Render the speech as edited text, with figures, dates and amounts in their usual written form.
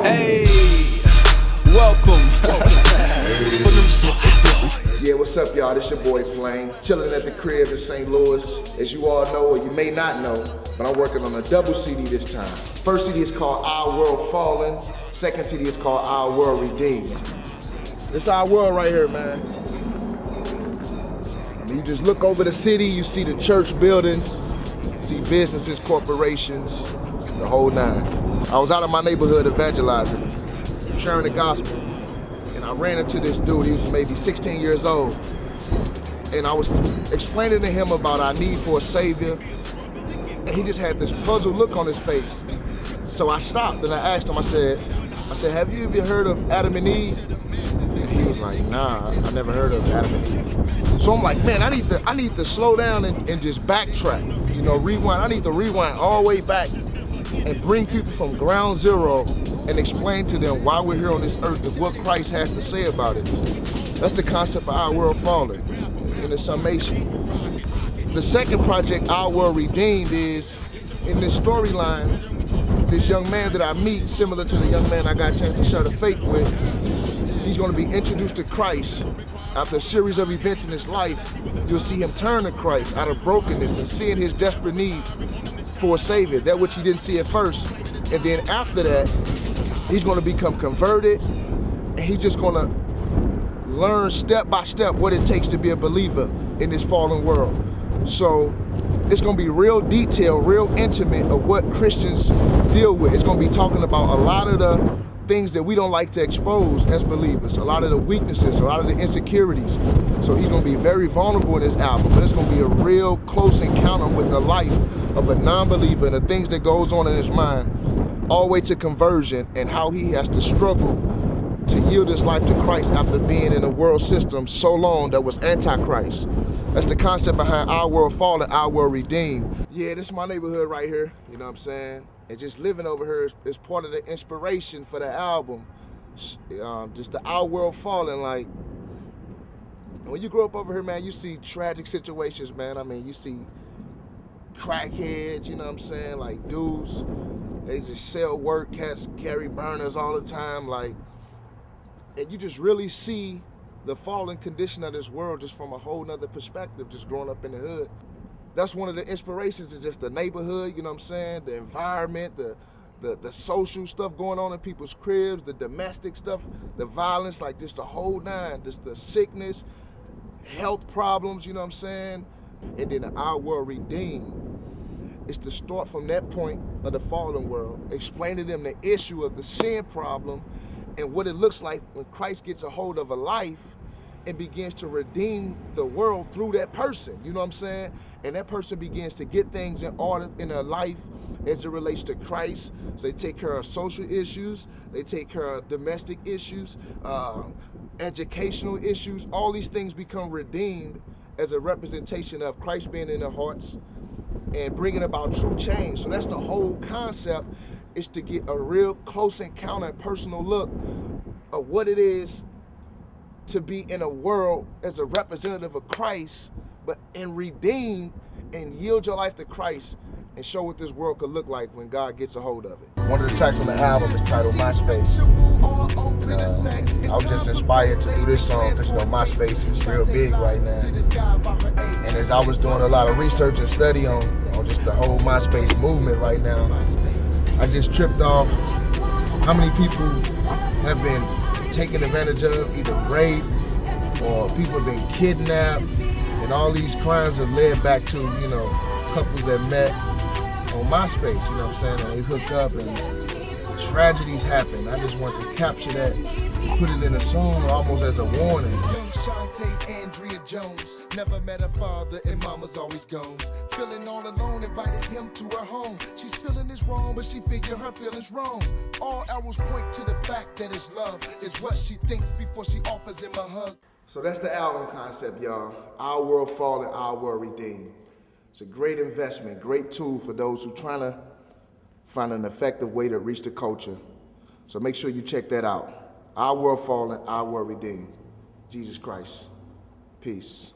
Hey, welcome. Yeah, what's up, y'all? This your boy Flame, chilling at the crib in St. Louis. As you all know, or you may not know, but I'm working on a double CD this time. First CD is called Our World Fallen. Second CD is called Our World Redeemed. This our world right here, man. I mean, you just look over the city, you see the church buildings, see businesses, corporations, the whole nine. I was out of my neighborhood evangelizing, sharing the gospel. And I ran into this dude, he was maybe 16 years old. And I was explaining to him about our need for a savior. And he just had this puzzled look on his face. So I stopped and I asked him, I said, have you ever heard of Adam and Eve? And he was like, nah, I never heard of Adam and Eve. So I'm like, man, I need to slow down and just backtrack, you know, rewind. I need to rewind all the way back and bring people from ground zero and explain to them why we're here on this earth and what Christ has to say about it. That's the concept of Our World Fallen in the summation. The second project, Our World Redeemed, is in this storyline, this young man that I meet, similar to the young man I got a chance to share the faith with, he's going to be introduced to Christ. After a series of events in his life, you'll see him turn to Christ out of brokenness and seeing his desperate need for a savior, that which he didn't see at first. And then after that, he's going to become converted, and he's just going to learn step by step what it takes to be a believer in this fallen world. So it's going to be real detailed, real intimate of what Christians deal with. It's going to be talking about a lot of the things that we don't like to expose as believers, a lot of the weaknesses, a lot of the insecurities. So he's going to be very vulnerable in this album, but it's going to be a real close encounter with the life of a non-believer and the things that goes on in his mind, all the way to conversion and how he has to struggle to yield his life to Christ after being in a world system so long that was anti-Christ. That's the concept behind Our World Fallen, Our World Redeemed. Yeah, this is my neighborhood right here, you know what I'm saying? And just living over here is part of the inspiration for the album. Just the Our World Fallen, like, when you grow up over here, man, you see tragic situations, man. I mean, you see crackheads, you know what I'm saying? Like dudes, they just sell work, cats carry burners all the time, like, and you just really see the fallen condition of this world just from a whole nother perspective, just growing up in the hood. That's one of the inspirations, is just the neighborhood, you know what I'm saying? The environment, the social stuff going on in people's cribs, the domestic stuff, the violence, like just the whole nine, just the sickness, health problems, you know what I'm saying? And then Our World Redeemed is to start from that point of the fallen world, explain to them the issue of the sin problem and what it looks like when Christ gets a hold of a life and begins to redeem the world through that person, you know what I'm saying? And that person begins to get things in order in their life as it relates to Christ. So they take care of social issues, they take care of domestic issues, educational issues. All these things become redeemed as a representation of Christ being in their hearts and bringing about true change. So that's the whole concept, is to get a real close encounter and personal look of what it is to be in a world as a representative of Christ, but and redeem and yield your life to Christ and show what this world could look like when God gets a hold of it. One of the tracks on the album is titled MySpace. I was just inspired to do this song because, you know, MySpace is real big right now. And as I was doing a lot of research and study on just the whole MySpace movement right now, I just tripped off how many people have been taken advantage of, either raped or people have been kidnapped, and all these crimes have led back to, you know, couples that met on MySpace, you know what I'm saying, and they hook up and tragedies happen. I just wanted to capture that and put it in a song almost as a warning. Andrea Jones, never met her father and mama's always gone. Feeling all alone, invited him to her home. She's feeling this wrong, but she figured her feelings wrong. All arrows point to the fact that his love is what she thinks before she offers him a hug. So that's the album concept, y'all. Our World Fallen, Our World Redeemed. It's a great investment, great tool for those who are trying to find an effective way to reach the culture. So make sure you check that out. Our World Fallen, Our World Redeemed. Jesus Christ. Peace.